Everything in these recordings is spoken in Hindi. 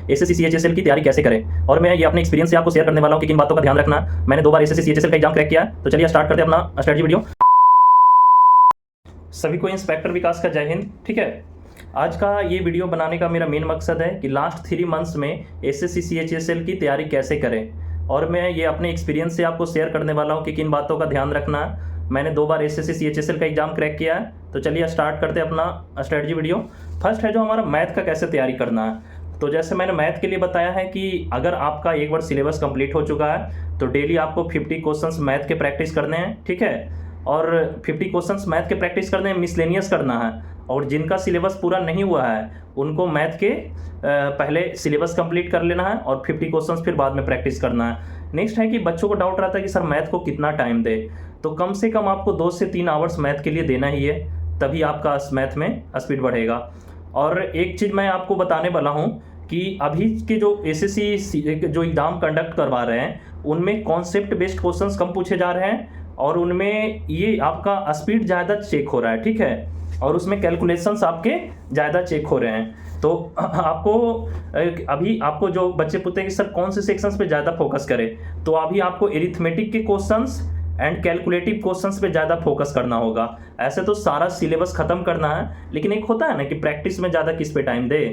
एसएससी सीएचएसएल की तैयारी कैसे करें, और मैं ये अपने एक्सपीरियंस से आपको शेयर करने वाला हूँ कि किन बातों का ध्यान रखना है। मैंने 2 बार एसएससी सीएचएसएल का एग्जाम क्रैक किया है। तो चलिए स्टार्ट करते हैं अपना स्ट्रेटजी वीडियो। सभी को इंस्पेक्टर विकास का जय हिंद। ठीक है, आज का ये वीडियो बनाने का मेरा मेन मकसद है कि लास्ट 3 मंथ्स में एसएससी सीएचएसएल की तैयारी कैसे करें, और मैं ये अपने एक्सपीरियंस से आपको शेयर करने वाला हूँ कि किन बातों का ध्यान रखना है। मैंने 2 बार एसएससी सीएचएसएल का एग्जाम क्रैक किया है। तो चलिए स्टार्ट करते हैं अपना स्ट्रेटजी वीडियो। फर्स्ट है जो हमारा मैथ का कैसे तैयारी करना है। तो जैसे मैंने मैथ के लिए बताया है कि अगर आपका एक बार सिलेबस कंप्लीट हो चुका है तो डेली आपको 50 क्वेश्चंस मैथ के प्रैक्टिस करने हैं। ठीक है, और 50 क्वेश्चंस मैथ के प्रैक्टिस करने हैं, मिसलेनियस करना है। और जिनका सिलेबस पूरा नहीं हुआ है उनको मैथ के पहले सिलेबस कंप्लीट कर लेना है और 50 क्वेश्चंस फिर बाद में प्रैक्टिस करना है। नेक्स्ट है कि बच्चों को डाउट रहता है कि सर मैथ को कितना टाइम दे, तो कम से कम आपको 2 से 3 आवर्स मैथ के लिए देना ही है, तभी आपका मैथ में स्पीड बढ़ेगा। और एक चीज़ मैं आपको बताने वाला हूँ कि अभी के जो एसएससी जो एग्ज़ाम कंडक्ट करवा रहे हैं उनमें कॉन्सेप्ट बेस्ड क्वेश्चंस कम पूछे जा रहे हैं और उनमें ये आपका स्पीड ज़्यादा चेक हो रहा है। ठीक है, और उसमें कैलकुलेशंस आपके ज़्यादा चेक हो रहे हैं। तो आपको अभी आपको जो बच्चे पूछते हैं कि सर कौन से सेक्शंस पे ज़्यादा फोकस करें, तो अभी आपको एरिथमेटिक के क्वेश्चंस एंड कैलकुलेटिव क्वेश्चंस पे ज़्यादा फोकस करना होगा। ऐसे तो सारा सिलेबस ख़त्म करना है, लेकिन एक होता है ना कि प्रैक्टिस में ज़्यादा किस पे टाइम दे,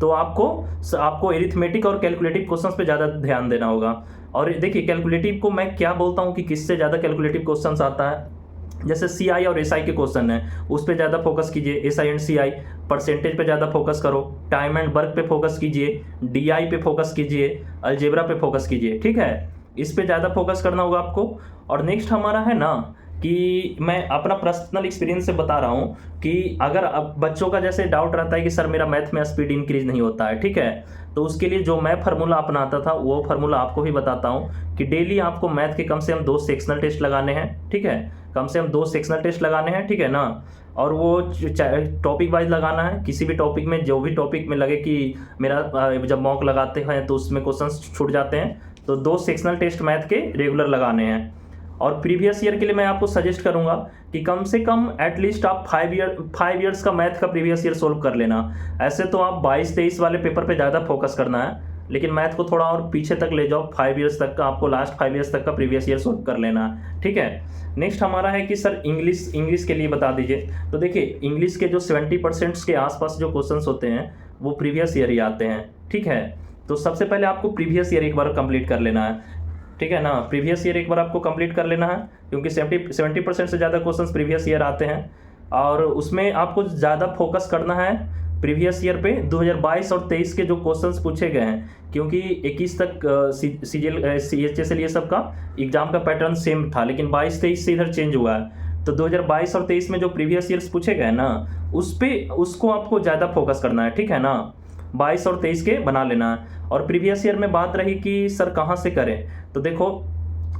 तो आपको एरिथमेटिक और कैलकुलेटिव क्वेश्चंस पे ज़्यादा ध्यान देना होगा। और देखिए कैलकुलेटिव को मैं क्या बोलता हूँ कि किससे ज़्यादा कैलकुलेटिव क्वेश्चंस आता है। जैसे सीआई और एसआई के क्वेश्चन हैं उस पर ज़्यादा फोकस कीजिए, एसआई एंड सीआई। परसेंटेज पे ज़्यादा फोकस करो, टाइम एंड वर्क पे फोकस कीजिए, डीआई पे फोकस कीजिए, अलजेब्रा पे फोकस कीजिए। ठीक है, इस पे ज़्यादा फोकस करना होगा आपको। और नेक्स्ट हमारा है ना कि मैं अपना पर्सनल एक्सपीरियंस से बता रहा हूँ कि अगर अब बच्चों का जैसे डाउट रहता है कि सर मेरा मैथ में स्पीड इंक्रीज नहीं होता है। ठीक है, तो उसके लिए जो मैं फार्मूला अपनाता था वो फार्मूला आपको भी बताता हूँ कि डेली आपको मैथ के कम से कम 2 सेक्शनल टेस्ट लगाने हैं। ठीक है, कम से कम 2 सेक्शनल टेस्ट लगाने हैं। ठीक है ना, और वो टॉपिक वाइज लगाना है। किसी भी टॉपिक में जो भी टॉपिक में लगे कि मेरा जब मॉक लगाते हैं तो उसमें क्वेश्चन छूट जाते हैं, तो 2 सेक्शनल टेस्ट मैथ के रेगुलर लगाने हैं। और प्रीवियस ईयर के लिए मैं आपको सजेस्ट करूंगा कि कम से कम एटलीस्ट आप 5 ईयर्स का मैथ का प्रीवियस ईयर सोल्व कर लेना। ऐसे तो आप 22-23 वाले पेपर पे ज़्यादा फोकस करना है, लेकिन मैथ को थोड़ा और पीछे तक ले जाओ, 5 ईयर्स तक का आपको लास्ट 5 ईयर्स तक का प्रीवियस ईयर सोल्व कर लेना है। ठीक है, नेक्स्ट हमारा है कि सर इंग्लिश के लिए बता दीजिए। तो देखिए इंग्लिश के जो 70% के आसपास जो क्वेश्चन होते हैं वो प्रीवियस ईयर ही आते हैं। ठीक है, तो सबसे पहले आपको प्रीवियस ईयर एक बार कंप्लीट कर लेना है। ठीक है ना, प्रीवियस ईयर एक बार आपको कंप्लीट कर लेना है, क्योंकि 70% से ज़्यादा क्वेश्चंस प्रीवियस ईयर आते हैं। और उसमें आपको ज़्यादा फोकस करना है प्रीवियस ईयर पे 2022 और 23 के जो क्वेश्चंस पूछे गए हैं, क्योंकि 21 तक सीएचएसएल ये सब का एग्जाम का पैटर्न सेम था, लेकिन 22-23 से इधर चेंज हुआ है। तो 2022 और 23 में जो प्रीवियस ईयर्स पूछे गए ना उसको आपको ज़्यादा फोकस करना है। ठीक है ना, 22 और 23 के बना लेना है। और प्रीवियस ईयर में बात रही कि सर कहाँ से करें, तो देखो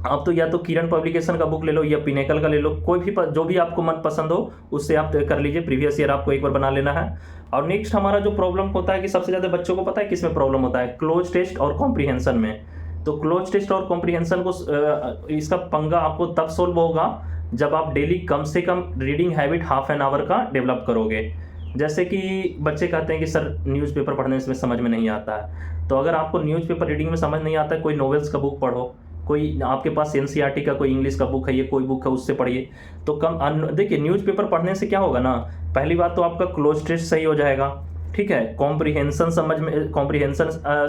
आप तो या तो किरण पब्लिकेशन का बुक ले लो या पिनेकल का ले लो, कोई भी जो भी आपको मन पसंद हो उससे आप कर लीजिए। प्रीवियस ईयर आपको एक बार बना लेना है। और नेक्स्ट हमारा जो प्रॉब्लम होता है कि सबसे ज़्यादा बच्चों को पता है किस में प्रॉब्लम होता है, क्लोज टेस्ट और कॉम्प्रीहेंशन में। तो क्लोज टेस्ट और कॉम्प्रीहेंशन को इसका पंगा आपको तब सोल्व होगा जब आप डेली कम से कम reading habit half an hour का डेवलप करोगे। जैसे कि बच्चे कहते हैं कि सर न्यूज़पेपर पढ़ने से समझ में नहीं आता है, तो अगर आपको न्यूज़पेपर रीडिंग में समझ नहीं आता है, कोई नॉवेल्स का बुक पढ़ो, कोई आपके पास एनसीईआरटी का कोई इंग्लिश का बुक है, ये कोई बुक है उससे पढ़िए। तो देखिए न्यूज़पेपर पढ़ने से क्या होगा ना, पहली बात तो आपका क्लोज टेस्ट सही हो जाएगा। ठीक है, कॉम्प्रीहेंशन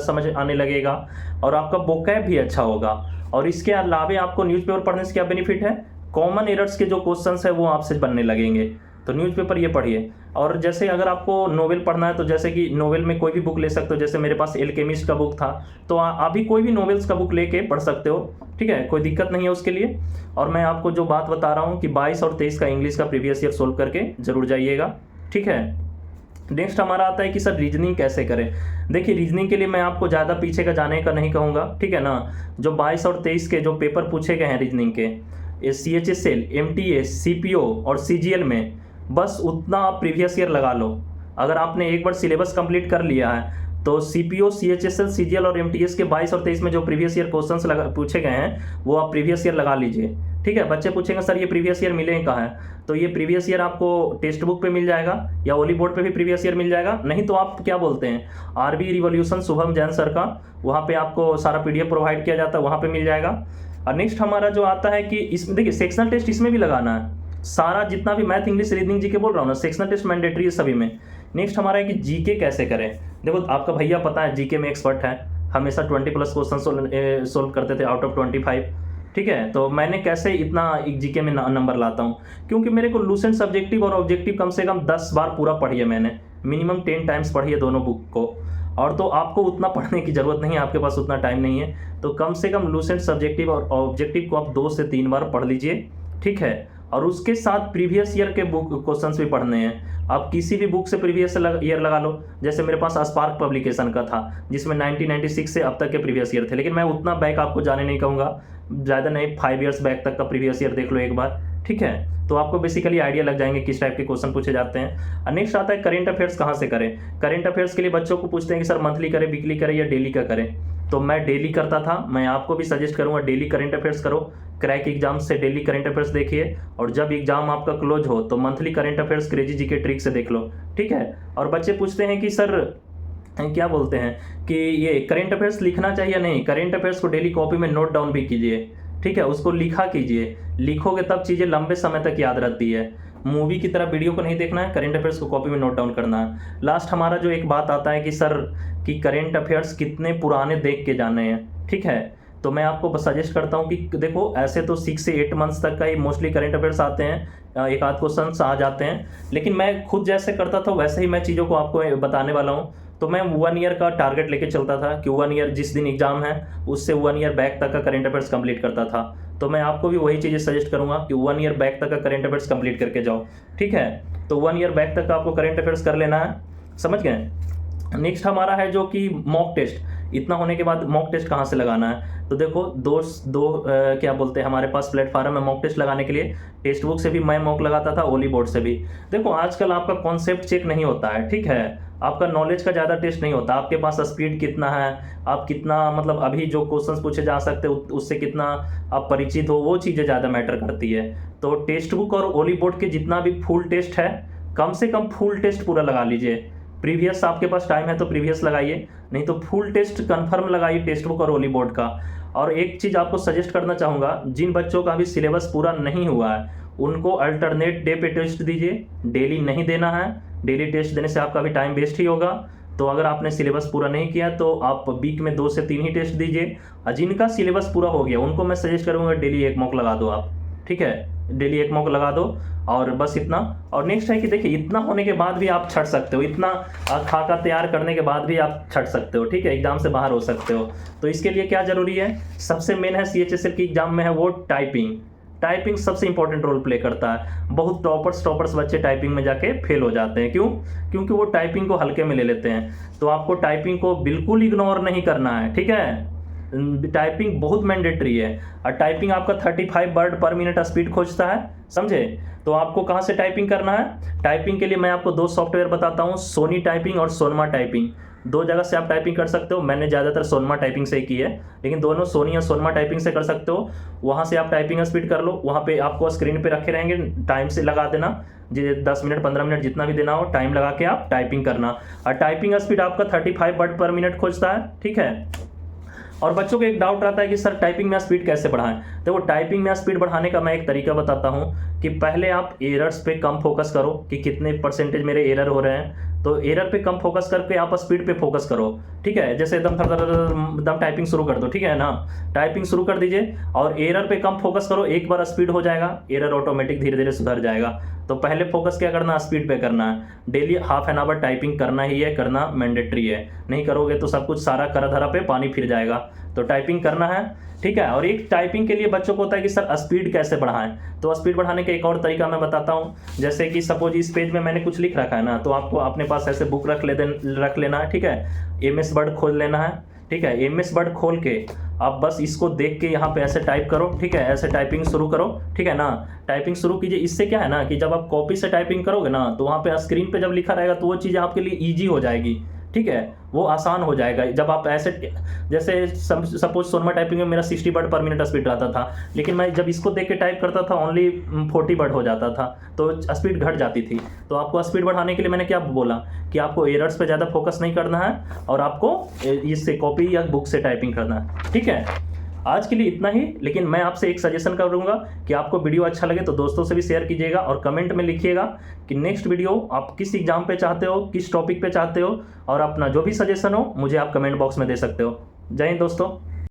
समझ आने लगेगा और आपका वोकैब भी अच्छा होगा। और इसके अलावा आपको न्यूज़पेपर पढ़ने से क्या बेनिफिट है, कॉमन एरर्स के जो क्वेश्चंस है वो आपसे बनने लगेंगे। तो न्यूज़पेपर ये पढ़िए। और जैसे अगर आपको नोवेल पढ़ना है तो जैसे कि नोवेल में कोई भी बुक ले सकते हो, जैसे मेरे पास एल्केमिस्ट का बुक था, तो आप भी कोई भी नोवेल्स का बुक लेके पढ़ सकते हो। ठीक है, कोई दिक्कत नहीं है उसके लिए। और मैं आपको जो बात बता रहा हूँ कि 22 और 23 का इंग्लिश का प्रीवियस ईयर सोल्व करके जरूर जाइएगा। ठीक है, नेक्स्ट हमारा आता है कि सर रीजनिंग कैसे करें। देखिए रीजनिंग के लिए मैं आपको ज़्यादा पीछे का जाने का नहीं कहूँगा। ठीक है ना, जो 22 और 23 के जो पेपर पूछे गए हैं रीजनिंग के सीएचएसएल, एमटीएस, सीपीओ और सीजीएल में, बस उतना आप प्रीवियस ईयर लगा लो। अगर आपने एक बार सिलेबस कंप्लीट कर लिया है तो सीपीओ, सीएचएसएल, सीजीएल और एमटीएस के 22 और 23 में जो प्रीवियस ईयर क्वेश्चंस पूछे गए हैं वो आप प्रीवियस ईयर लगा लीजिए। ठीक है। बच्चे पूछेंगे सर ये प्रीवियस ईयर मिले कहाँ है, तो ये प्रीवियस ईयर आपको टेक्स्ट बुक पे मिल जाएगा या ओली बोर्ड पे भी प्रीवियस ईयर मिल जाएगा, नहीं तो आप क्या बोलते हैं RB revolution Shubham Jain sir का, वहाँ पे आपको सारा पीडीएफ प्रोवाइड किया जाता है, वहाँ पे मिल जाएगा। और नेक्स्ट हमारा जो आता है कि इसमें देखिए सेक्शनल टेस्ट इसमें भी लगाना है, सारा जितना भी मैथ इंग्लिश रीजनिंग जीके बोल रहा हूँ ना, सेक्शनल टेस्ट मैंडेटरी है सभी में। नेक्स्ट हमारा है कि जीके कैसे करें। देखो आपका भैया पता है जीके में एक्सपर्ट है, हमेशा 20+ क्वेश्चन सोल्व करते थे आउट ऑफ 25, ठीक है। तो मैंने कैसे इतना एक जीके में नंबर लाता हूँ, क्योंकि मेरे को लूसेंट सब्जेक्टिव और ऑब्जेक्टिव कम से कम 10 बार पूरा पढ़ी है मैंने, मिनिमम 10 टाइम्स पढ़ी है दोनों बुक को। और तो आपको उतना पढ़ने की ज़रूरत नहीं है, आपके पास उतना टाइम नहीं है, तो कम से कम लूसेंट सब्जेक्टिव और ऑब्जेक्टिव को आप 2 से 3 बार पढ़ लीजिए, ठीक है। और उसके साथ प्रीवियस ईयर के बुक क्वेश्चंस भी पढ़ने हैं। आप किसी भी बुक से प्रीवियस ईयर लगा लो, जैसे मेरे पास स्पार्क पब्लिकेशन का था जिसमें 1996 से अब तक के प्रीवियस ईयर थे, लेकिन मैं उतना बैक आपको जाने नहीं कहूँगा, ज़्यादा नहीं 5 ईयर्स बैक तक का प्रीवियस ईयर देख लो एक बार, ठीक है। तो आपको बेसिकली आइडिया लग जाएंगे किस टाइप के क्वेश्चन पूछे जाते हैं। नेक्स्ट आता है करेंट अफेयर्स कहाँ से करें। करेंट अफेयर्स के लिए बच्चों को पूछते हैं कि सर मंथली करें, वीकली करें या डेली का करें। तो मैं डेली करता था, मैं आपको भी सजेस्ट करूंगा डेली करंट अफेयर्स करो। क्रैक एग्जाम से डेली करंट अफेयर्स देखिए, और जब एग्जाम आपका क्लोज हो तो monthly current affairs crazy GK trick से देख लो, ठीक है। और बच्चे पूछते हैं कि सर क्या बोलते हैं कि ये करंट अफेयर्स लिखना चाहिए या नहीं। करंट अफेयर्स को डेली कॉपी में नोट डाउन भी कीजिए, ठीक है, उसको लिखा कीजिए, लिखोगे तब चीज़ें लंबे समय तक याद रहती है। मूवी की तरह वीडियो को नहीं देखना है, करंट अफेयर्स को कॉपी में नोट डाउन करना है। लास्ट हमारा जो एक बात आता है कि सर कि करंट अफेयर्स कितने पुराने देख के जाने हैं, ठीक है। तो मैं आपको सजेस्ट करता हूं कि देखो ऐसे तो 6 से 8 मंथ्स तक का ही मोस्टली करंट अफेयर्स आते हैं, एक आध क्वेश्चन आ जाते हैं, लेकिन मैं खुद जैसे करता था वैसे ही मैं चीज़ों को आपको बताने वाला हूँ। तो मैं 1 ईयर का टारगेट लेके चलता था कि 1 ईयर जिस दिन एग्जाम है उससे 1 ईयर बैक तक का करंट अफेयर्स कंप्लीट करता था। तो मैं आपको भी वही चीज़ें सजेस्ट करूंगा कि 1 ईयर बैक तक का करंट अफेयर्स कंप्लीट करके जाओ, ठीक है। तो 1 ईयर बैक तक का आपको करंट अफेयर्स कर लेना है, समझ गए। नेक्स्ट हमारा है जो कि मॉक टेस्ट। इतना होने के बाद मॉक टेस्ट कहाँ से लगाना है, तो देखो दो क्या बोलते हैं हमारे पास प्लेटफॉर्म है मॉक टेस्ट लगाने के लिए। टेक्स्ट बुक से भी मैं मॉक लगाता था, ओली बोर्ड से भी। देखो आजकल आपका कॉन्सेप्ट चेक नहीं होता है, ठीक है, आपका नॉलेज का ज़्यादा टेस्ट नहीं होता, आपके पास स्पीड कितना है, आप कितना मतलब अभी जो क्वेश्चंस पूछे जा सकते हैं उससे कितना आप परिचित हो, वो चीज़ें ज़्यादा मैटर करती है। तो टेक्स्ट बुक और ओली बोर्ड के जितना भी फुल टेस्ट है, कम से कम फुल टेस्ट पूरा लगा लीजिए। प्रीवियस आपके पास टाइम है तो प्रीवियस लगाइए, नहीं तो फुल टेस्ट कंफर्म लगाइए टेक्स्ट बुक और ओली बोर्ड का। और एक चीज़ आपको सजेस्ट करना चाहूँगा, जिन बच्चों का अभी सिलेबस पूरा नहीं हुआ है उनको अल्टरनेट डे पे टेस्ट दीजिए, डेली नहीं देना है। डेली टेस्ट देने से आपका भी टाइम वेस्ट ही होगा। तो अगर आपने सिलेबस पूरा नहीं किया तो आप वीक में 2 से 3 ही टेस्ट दीजिए, और जिनका सिलेबस पूरा हो गया उनको मैं सजेस्ट करूँगा डेली 1 मॉक लगा दो आप, ठीक है, डेली 1 मॉक लगा दो। और बस इतना। और नेक्स्ट है कि देखिए इतना होने के बाद भी आप छट सकते हो, इतना खाका तैयार करने के बाद भी आप छट सकते हो, ठीक है, एग्जाम से बाहर हो सकते हो। तो इसके लिए क्या जरूरी है, सबसे मेन है CHSL की एग्जाम में है वो टाइपिंग। टाइपिंग सबसे इंपॉर्टेंट रोल प्ले करता है। बहुत टॉपर्स बच्चे टाइपिंग में जाके फेल हो जाते हैं, क्यों? क्योंकि वो टाइपिंग को हल्के में ले लेते हैं। तो आपको टाइपिंग को बिल्कुल इग्नोर नहीं करना है, ठीक है। टाइपिंग बहुत मैंडेटरी है, और टाइपिंग आपका 35 वर्ड पर मिनट स्पीड खोजता है, समझे। तो आपको कहाँ से टाइपिंग करना है, टाइपिंग के लिए मैं आपको 2 सॉफ्टवेयर बताता हूँ, सोनी टाइपिंग और सोनमा टाइपिंग। 2 जगह से आप टाइपिंग कर सकते हो। मैंने ज़्यादातर सोनमा टाइपिंग से ही की है, लेकिन दोनों सोनी या सोनमा टाइपिंग से कर सकते हो। वहाँ से आप टाइपिंग स्पीड कर लो, वहाँ पे आपको स्क्रीन पे रखे रहेंगे, टाइम से लगा देना, 10 मिनट 15 मिनट जितना भी देना हो टाइम लगा के आप टाइपिंग करना। और टाइपिंग स्पीड आपका 35 वर्ड पर मिनट खोजता है, ठीक है। और बच्चों को एक डाउट आता है कि सर टाइपिंग में स्पीड कैसे बढ़ाएं। तो वो टाइपिंग में स्पीड बढ़ाने का मैं एक तरीका बताता हूँ कि पहले आप एरर्स पे कम फोकस करो कि कितने परसेंटेज मेरे एरर हो रहे हैं। तो एरर पे कम फोकस करके आप स्पीड पे फोकस करो, ठीक है। जैसे एकदम टाइपिंग शुरू कर दो, ठीक है ना, टाइपिंग शुरू कर दीजिए और एरर पे कम फोकस करो। एक बार स्पीड हो जाएगा, एरर ऑटोमेटिक धीरे धीरे सुधर जाएगा। तो पहले फोकस क्या करना, स्पीड पे करना है। डेली ½ एन आवर टाइपिंग करना ही है, करना मैंडेटरी है। नहीं करोगे तो सब कुछ सारा करा धरा पे पानी फिर जाएगा। तो टाइपिंग करना है, ठीक है। और एक टाइपिंग के लिए बच्चों को होता है कि सर स्पीड कैसे बढ़ाएं। तो स्पीड बढ़ाने का एक और तरीका मैं बताता हूं। जैसे कि सपोज इस पेज में मैंने कुछ लिख रखा है ना, तो आपको अपने पास ऐसे बुक रख लेना है, ठीक है। MS वर्ड खोल लेना है, ठीक है। MS वर्ड खोल के आप बस इसको देख के यहाँ पे ऐसे टाइप करो, ठीक है, ऐसे टाइपिंग शुरू करो, ठीक है ना। टाइपिंग शुरू कीजिए। इससे क्या है ना कि जब आप कॉपी से टाइपिंग करोगे ना, तो वहाँ पे स्क्रीन पे जब लिखा रहेगा तो वो चीज़ें आपके लिए ईजी हो जाएगी, ठीक है, वो आसान हो जाएगा जब आप ऐसे, जैसे सपोज सोनमा टाइपिंग में मेरा 60 वर्ड पर मिनट स्पीड आता था, लेकिन मैं जब इसको देख के टाइप करता था ओनली 40 वर्ड हो जाता था, तो स्पीड घट जाती थी। तो आपको स्पीड बढ़ाने के लिए मैंने क्या बोला कि आपको एरर्स पे ज़्यादा फोकस नहीं करना है और आपको इससे कॉपी या बुक से टाइपिंग करना है। ठीक है, आज के लिए इतना ही, लेकिन मैं आपसे एक सजेशन करूंगा कि आपको वीडियो अच्छा लगे तो दोस्तों से भी शेयर कीजिएगा और कमेंट में लिखिएगा कि नेक्स्ट वीडियो आप किस एग्जाम पे चाहते हो, किस टॉपिक पे चाहते हो, और अपना जो भी सजेशन हो मुझे आप कमेंट बॉक्स में दे सकते हो। जय हिंद दोस्तों।